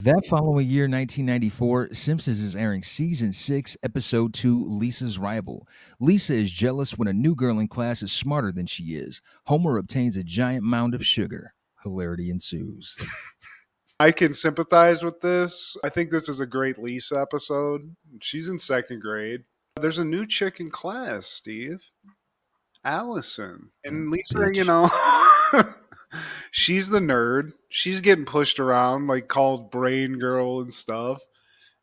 That following year, 1994, Simpsons is airing season 6, episode 2, Lisa's Rival. Lisa is jealous when a new girl in class is smarter than she is. Homer obtains a giant mound of sugar. Hilarity ensues. I can sympathize with this. I think this is a great Lisa episode. She's in second grade. There's a new chick in class, Steve. Allison. And Lisa, Bitch. she's the nerd. She's getting pushed around, like called brain girl and stuff.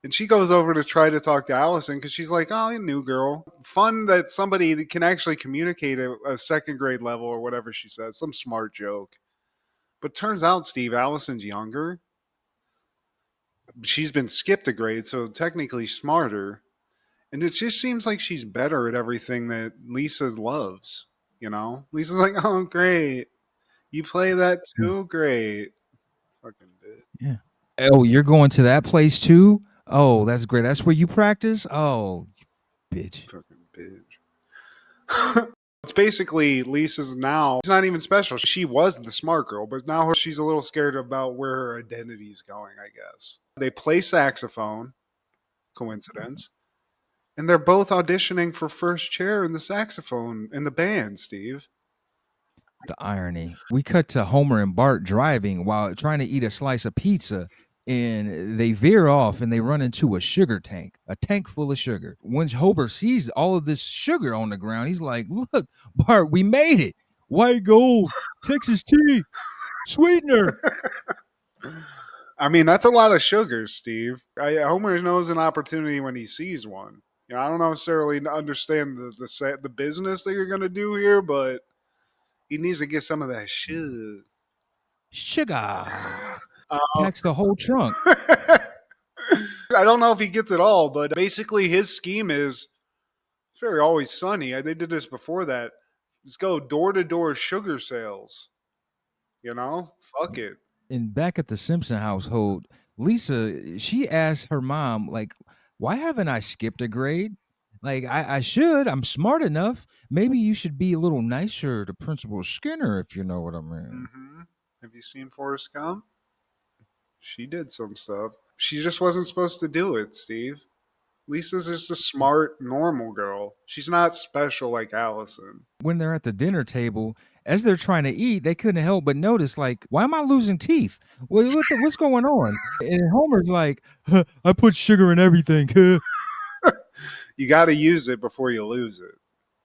And she goes over to try to talk to Allison because she's like, oh, a new girl. Fun that somebody that can actually communicate at a second grade level or whatever she says. Some smart joke. But turns out, Steve, Allison's younger. She's been skipped a grade, so technically smarter. And it just seems like she's better at everything that Lisa loves. You know? Lisa's like, oh, great. You play that too? Great. Fucking bitch. Yeah. Oh, you're going to that place too? Oh, that's great. That's where you practice? Oh, bitch. Fucking bitch. It's basically Lisa's now. It's not even special. She was the smart girl, but now she's a little scared about where her identity is going, I guess. They play saxophone, coincidence, and they're both auditioning for first chair in the saxophone in the band, Steve. The irony. We cut to Homer and Bart driving while trying to eat a slice of pizza, and they veer off and they run into a sugar tank, a tank full of sugar. When Homer sees all of this sugar on the ground, he's like, look, Bart, we made it. White gold, Texas tea, sweetener. I mean, that's a lot of sugar, Steve. Homer knows an opportunity when he sees one. You know, I don't necessarily understand the business that you're going to do here, but he needs to get some of that sugar. Sugar. Packs the whole trunk. I don't know if he gets it all, but basically his scheme is it's very always sunny. They did this before that. Let's go door to door sugar sales. You know, fuck it. And back at the Simpson household, Lisa, she asked her mom, like, why haven't I skipped a grade? Like, I should. I'm smart enough. Maybe you should be a little nicer to Principal Skinner, if you know what I mean. Mm-hmm. Have you seen Forrest Gump? She did some stuff. She just wasn't supposed to do it, Steve. Lisa's just a smart, normal girl. She's not special like Allison. When they're at the dinner table, as they're trying to eat, they couldn't help but notice, like, why am I losing teeth? What's going on? And Homer's like, I put sugar in everything. You got to use it before you lose it.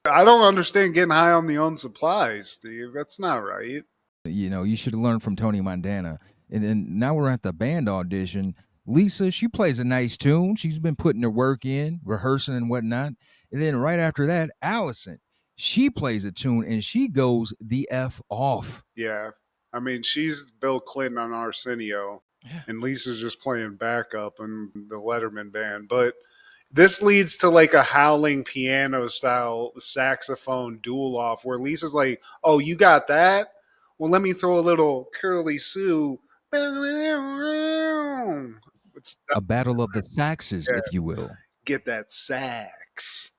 I don't understand getting high on the own supplies, Steve. That's not right. You know, you should learn from Tony Montana. And then now we're at the band audition. Lisa, she plays a nice tune. She's been putting her work in, rehearsing and whatnot. And then right after that, Allison, she plays a tune and she goes the F off. Yeah. I mean, she's Bill Clinton on Arsenio, and Lisa's just playing backup in the Letterman band. But this leads to like a howling piano style saxophone duel off where Lisa's like, oh, you got that? Well, let me throw a little Curly Sue. A battle of the saxes, Yeah. if you will. Get that sax.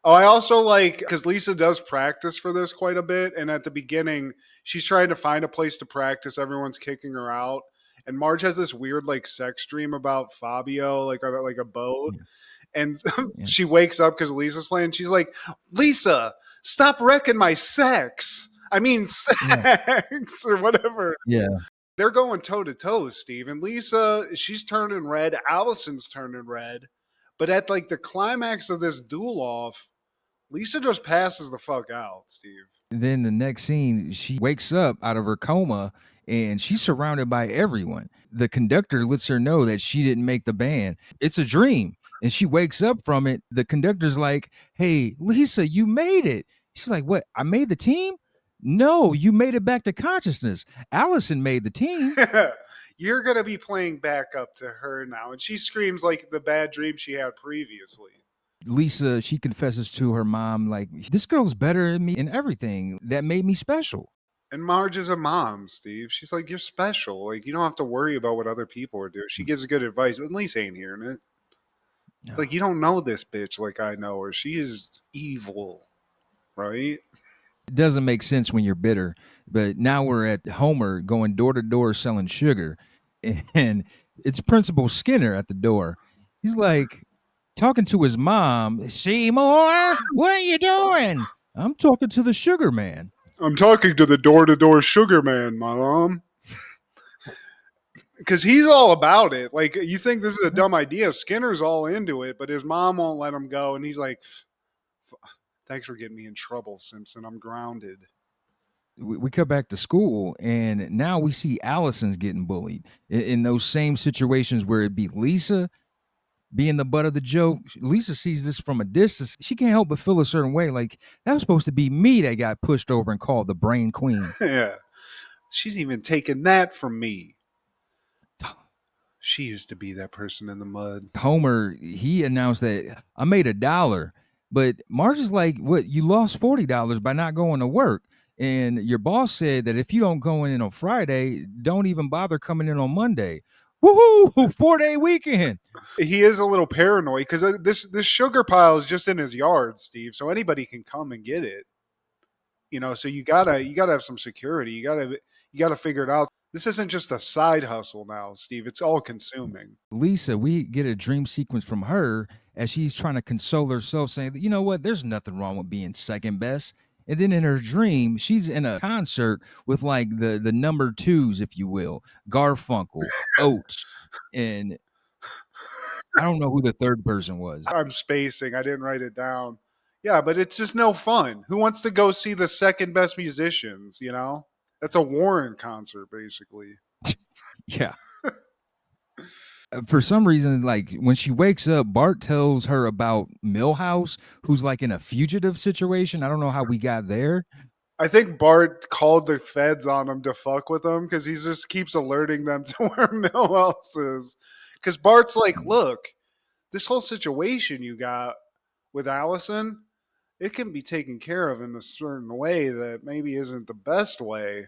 Oh, I also like because Lisa does practice for this quite a bit, and at the beginning, she's trying to find a place to practice. Everyone's kicking her out, and Marge has this weird like sex dream about Fabio, like on a boat, and Yeah. she wakes up because Lisa's playing. She's like, "Lisa, stop wrecking my sex. I mean, sex or whatever." Yeah. They're going toe to toe, Steve. And Lisa, she's turning red. Allison's turning red. But at like the climax of this duel off, Lisa just passes the fuck out, Steve. Then the next scene, she wakes up out of her coma and she's surrounded by everyone. The conductor lets her know that she didn't make the band. It's a dream. And she wakes up from it. The conductor's like, hey, Lisa, you made it. She's like, what? I made the team? No, you made it back to consciousness. Allison made the team. You're going to be playing back up to her now. And she screams like the bad dream she had previously. Lisa, she confesses to her mom, like, this girl's better than me in everything. That made me special. And Marge is a mom, Steve. She's like, you're special. Like, you don't have to worry about what other people are doing. She gives good advice, but Lisa ain't hearing it. No. Like, you don't know this bitch like I know her. She is evil, right? It doesn't make sense when you're bitter. But now we're at Homer going door to door selling sugar. And It's Principal Skinner at the door. He's like talking to his mom. Seymour, what are you doing? I'm talking to the sugar man. I'm talking to the door-to-door sugar man, Mom. Because he's all about it. Like, you think this is a dumb idea. Skinner's all into it, but his mom won't let him go. And he's like, thanks for getting me in trouble, Simpson. I'm grounded. We cut back to school, and now we see Allison's getting bullied in those same situations where it'd be Lisa being the butt of the joke. Lisa sees this from a distance. She can't help but feel a certain way. Like, that was supposed to be me that got pushed over and called the brain queen. Yeah. She's even taken that from me. She used to be that person in the mud. Homer, he announced that I made $1, but Marge is like, "What? You lost $40 by not going to work, and your boss said that if you don't go in on Friday, don't even bother coming in on Monday." Woohoo! 4-day weekend. He is a little paranoid because this sugar pile is just in his yard, Steve. So anybody can come and get it. So you gotta have some security. You gotta figure it out. This isn't just a side hustle now, Steve. It's all consuming. Lisa, we get a dream sequence from her as she's trying to console herself, saying, "You know what? There's nothing wrong with being second best." And then in her dream, she's in a concert with like the number twos, if you will, Garfunkel, Oates, and I don't know who the third person was. I'm spacing. I didn't write it down. Yeah, but it's just no fun. Who wants to go see the second best musicians? That's a Warren concert, basically. Yeah. For some reason, like when she wakes up, Bart tells her about Millhouse, who's like in a fugitive situation. I don't know how we got there. I think Bart called the feds on him to fuck with him because he just keeps alerting them to where Millhouse is. Because Bart's like, look, this whole situation you got with Allison, it can be taken care of in a certain way that maybe isn't the best way.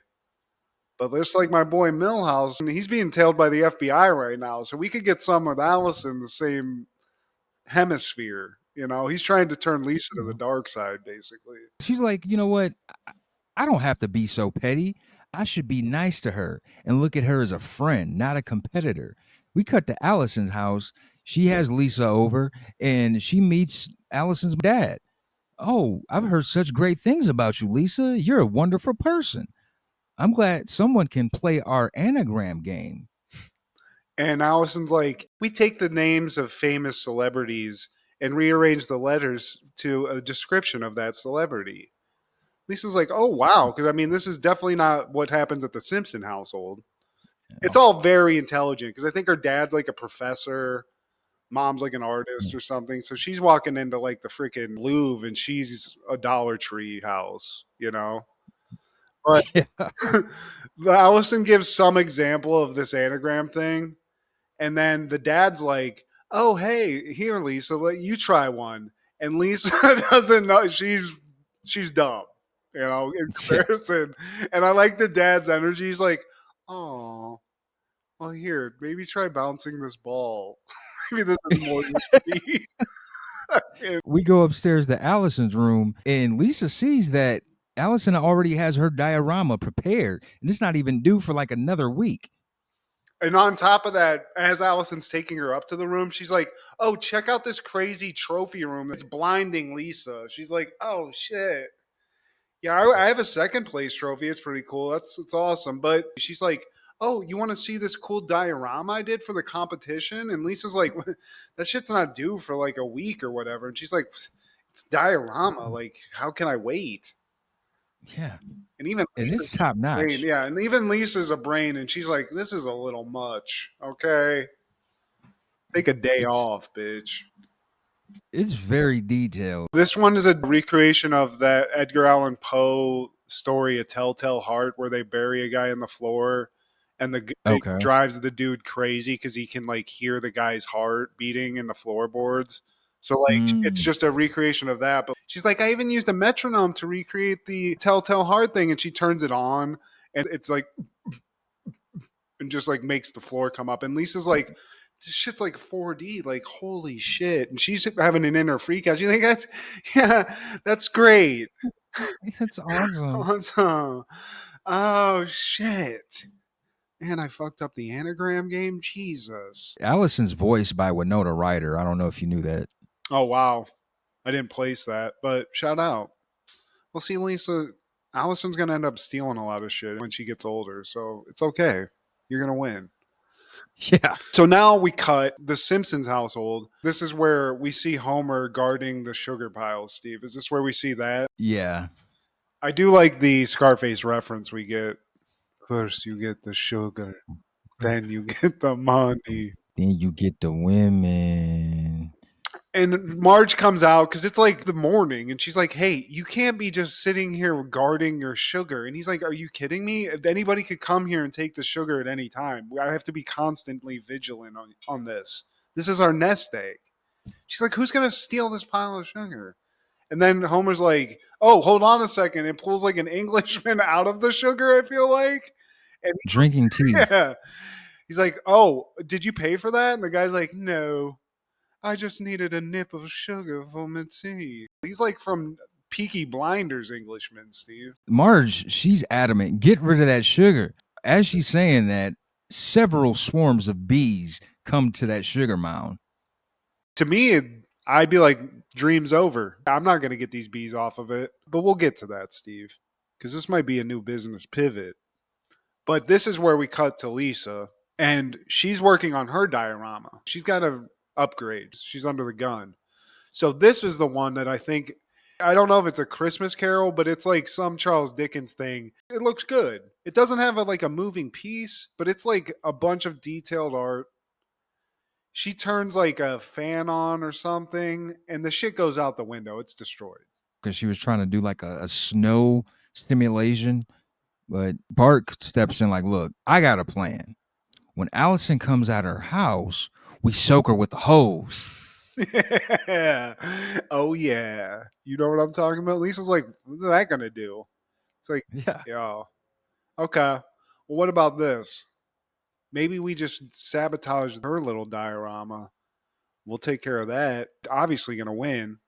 But just like my boy Millhouse, he's being tailed by the FBI right now. So we could get some with Allison the same hemisphere. He's trying to turn Lisa to the dark side, basically. She's like, you know what? I don't have to be so petty. I should be nice to her and look at her as a friend, not a competitor. We cut to Allison's house. She has Lisa over and she meets Allison's dad. Oh, I've heard such great things about you, Lisa. You're a wonderful person. I'm glad someone can play our anagram game. And Allison's like, we take the names of famous celebrities and rearrange the letters to a description of that celebrity. Lisa's like, oh, wow. Because, this is definitely not what happens at the Simpson household. It's all very intelligent because I think her dad's like a professor, mom's like an artist or something. So she's walking into like the freaking Louvre and she's a Dollar Tree house. But Yeah. Allison gives some example of this anagram thing. And then the dad's like, oh, hey, here, Lisa, let you try one. And Lisa doesn't know. She's dumb, in Yeah. comparison. And I like the dad's energy. He's like, oh, well, here, maybe try bouncing this ball. Maybe this is more than me. We go upstairs to Allison's room, and Lisa sees that Allison already has her diorama prepared, and it's not even due for like another week. And on top of that, as Allison's taking her up to the room, she's like, oh, check out this crazy trophy room that's blinding Lisa. She's like, oh, shit. Yeah, I have a second place trophy. It's pretty cool. It's awesome. But she's like, oh, you want to see this cool diorama I did for the competition? And Lisa's like, that shit's not due for like a week or whatever. And she's like, it's diorama. Like, how can I wait? Yeah. And even And it's Lisa's top a brain, notch. yeah, and even Lisa's a brain, and she's like, this is a little much. Okay, take a day It's off, bitch. it's very detailed. This one is a recreation of that Edgar Allan Poe story, A Telltale Heart, where they bury a guy in the floor, and it Okay. drives the dude crazy because he can like hear the guy's heart beating in the floorboards. So like it's Mm. just a recreation of that. But she's like, I even used a metronome to recreate the Telltale Heart thing, and she turns it on, and it's like, and just like makes the floor come up. And Lisa's like, this shit's like 4D, like holy shit. And she's having an inner freak out. She's like, that's great. That's awesome. Awesome. Oh shit. And I fucked up the anagram game. Jesus. Allison's voiced by Winona Ryder. I don't know if you knew that. Oh, wow. I didn't place that, but shout out. Well, see, Lisa, Allison's going to end up stealing a lot of shit when she gets older, so it's okay. You're going to win. Yeah. So now we cut the Simpsons household. This is where we see Homer guarding the sugar piles, Steve. Is this where we see that? Yeah. I do like the Scarface reference we get. First, you get the sugar, then you get the money. Then you get the women. And Marge comes out because it's like the morning, and she's like, "Hey, you can't be just sitting here guarding your sugar." And he's like, "Are you kidding me? Anybody could come here and take the sugar at any time. I have to be constantly vigilant on this. This is our nest egg." She's like, "Who's gonna steal this pile of sugar?" And then Homer's like, "Oh, hold on a second," and pulls like an Englishman out of the sugar. I feel like, and Drinking tea. yeah, he's like, "Oh, did you pay for that?" And the guy's like, "No. I just needed a nip of sugar for my tea." He's like from Peaky Blinders Englishman, Steve. Marge, she's adamant. Get rid of that sugar. As she's saying that, several swarms of bees come to that sugar mound. To me, I'd be like, dream's over. I'm not going to get these bees off of it. But we'll get to that, Steve, because this might be a new business pivot. But this is where we cut to Lisa, and she's working on her diorama. She's got to upgrade. She's under the gun. So this is the one that I think, I don't know if it's a Christmas Carol, but it's like some Charles Dickens thing. It looks good. It doesn't have like a moving piece, but it's like a bunch of detailed art. She turns like a fan on or something, and the shit goes out the window. It's destroyed. Because she was trying to do like a snow simulation. But Bart steps in like, look, I got a plan. When Allison comes out of her house, we soak her with the hose. Yeah. Oh yeah. You know what I'm talking about? Lisa's like, what's that gonna do? It's like, Yeah. yeah. Okay. Well, what about this? Maybe we just sabotage her little diorama. We'll take care of that. Obviously gonna win.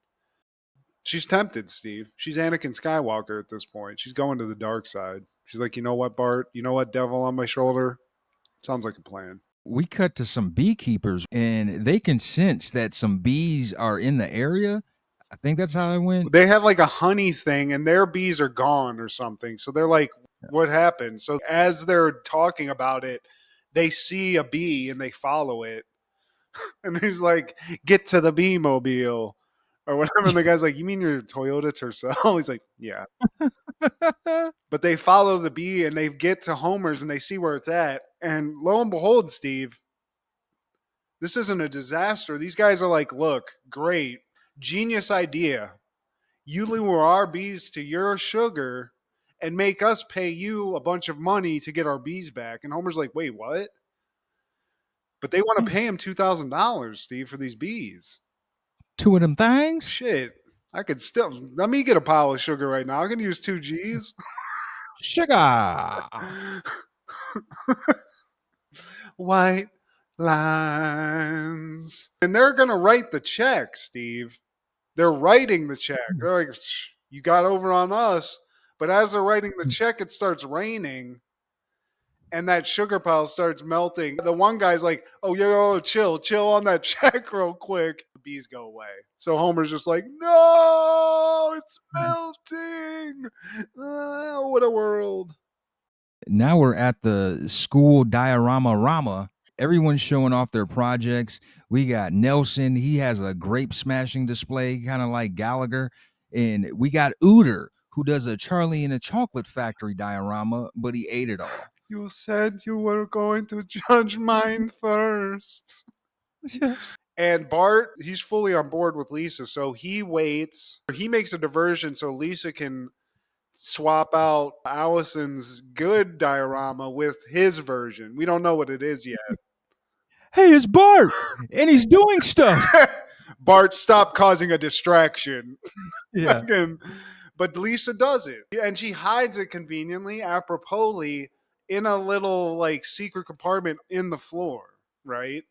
She's tempted, Steve. She's Anakin Skywalker at this point. She's going to the dark side. She's like, you know what, Bart? You know what, devil on my shoulder? Sounds like a plan. We cut to some beekeepers and they can sense that some bees are in the area. I think that's how it went. They have like a honey thing and their bees are gone or something. So they're like, what happened? So as they're talking about it, they see a bee and they follow it. And he's like, get to the bee mobile or whatever. And the guy's like, you mean your Toyota Tercel? He's like, yeah. But they follow the bee and they get to Homer's and they see where it's at. And lo and behold, Steve, this isn't a disaster. These guys are like, look, great, genius idea. You lure our bees to your sugar and make us pay you a bunch of money to get our bees back. And Homer's like, wait, what? But they want to pay him $2,000, Steve, for these bees. Two of them things. Shit. I could still let me get a pile of sugar right now. I can use 2 G's. Sugar. White lines. And they're going to write the check, Steve. They're writing the check. They're like, you got over on us. But as they're writing the check, it starts raining. And that sugar pile starts melting. The one guy's like, oh, yo, chill on that check real quick. The bees go away. So Homer's just like, no, it's melting. Oh, what a world. Now we're at the school diorama rama. Everyone's showing off their projects. We got Nelson. He has a grape smashing display, kind of like Gallagher. And we got Ooter, who does a Charlie in a Chocolate Factory diorama, but he ate it all. You said you were going to judge mine first. And Bart, he's fully on board with Lisa. So he waits. He makes a diversion so Lisa can swap out Allison's good diorama with his version. We don't know what it is yet. Hey, it's Bart, and he's doing stuff. Bart, stop causing a distraction. Yeah. But Lisa does it. And she hides it conveniently, aproposly, in a little like secret compartment in the floor, right?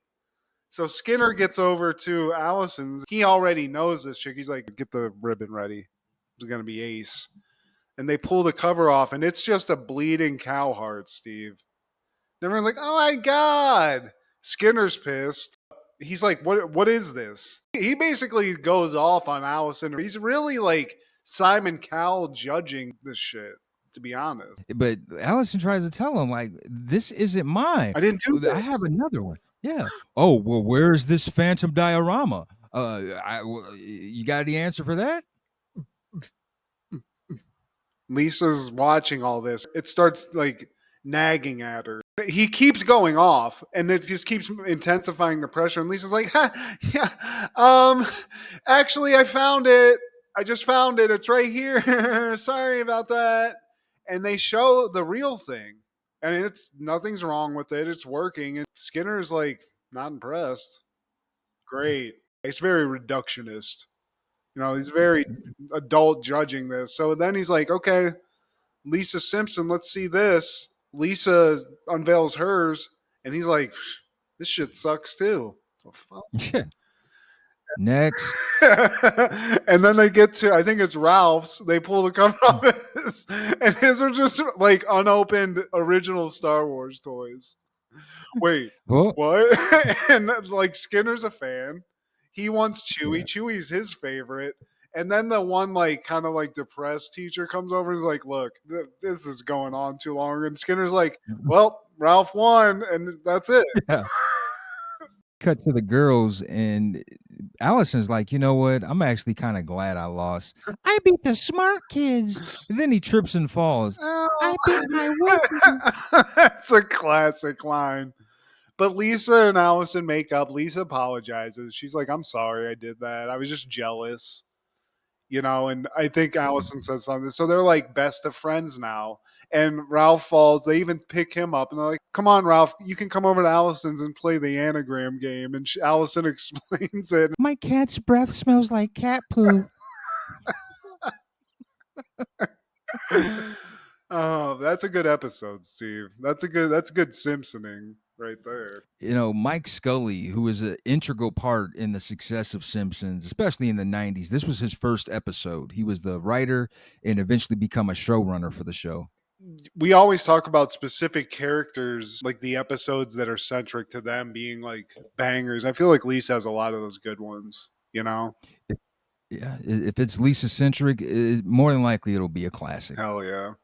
So Skinner gets over to Allison's. He already knows this chick. He's like, get the ribbon ready. It's going to be ace. And they pull the cover off, and it's just a bleeding cow heart, Steve. Everyone's like, "Oh my god!" Skinner's pissed. He's like, What is this?" He basically goes off on Allison. He's really like Simon Cowell judging this shit, to be honest. But Allison tries to tell him, like, "This isn't mine. I didn't do I have this. another one." Yeah. "Oh, well, where's this phantom diorama? You got any answer for that?" Lisa's watching all this. It starts like nagging at her. He keeps going off, and it just keeps intensifying the pressure. And Lisa's like, "Yeah, actually, I found it. I just found it. It's right here. Sorry about that." And they show the real thing, and it's nothing's wrong with it. It's working. And Skinner's like not impressed. Great. It's very reductionist. He's very adult judging this. So then he's like, okay, Lisa Simpson, let's see this. Lisa unveils hers, and he's like, this shit sucks too. The fuck? Yeah. Next. And then they get to, I think it's Ralph's. They pull the cover off his, and his are just like unopened original Star Wars toys. Wait, Oh, what? And like Skinner's a fan. He wants Chewie. yeah. Chewie's his favorite. And then the one like kind of like depressed teacher comes over and is like, "Look, this is going on too long." And Skinner's like, "Well, Ralph won, and that's it." Yeah. Cut to the girls, and Allison's like, "You know what? I'm actually kind of glad I lost. I beat the smart kids." And then he trips and falls. "I beat my Wookiee." That's a classic line. But Lisa and Allison make up. Lisa apologizes. She's like, "I'm sorry I did that. I was just jealous." And I think Allison says something. So they're like best of friends now. And Ralph falls. They even pick him up and they're like, "Come on, Ralph, you can come over to Allison's and play the anagram game." And Allison explains it. "My cat's breath smells like cat poo." Oh, that's a good episode, Steve. That's good Simpsoning right there. Mike Scully, who was an integral part in the success of Simpsons, especially in the 90s. This was his first episode. He was the writer and eventually become a showrunner for the show. We always talk about specific characters, like the episodes that are centric to them being like bangers. I feel like Lisa has a lot of those good ones. Yeah, if it's Lisa centric, more than likely it'll be a classic. Hell yeah.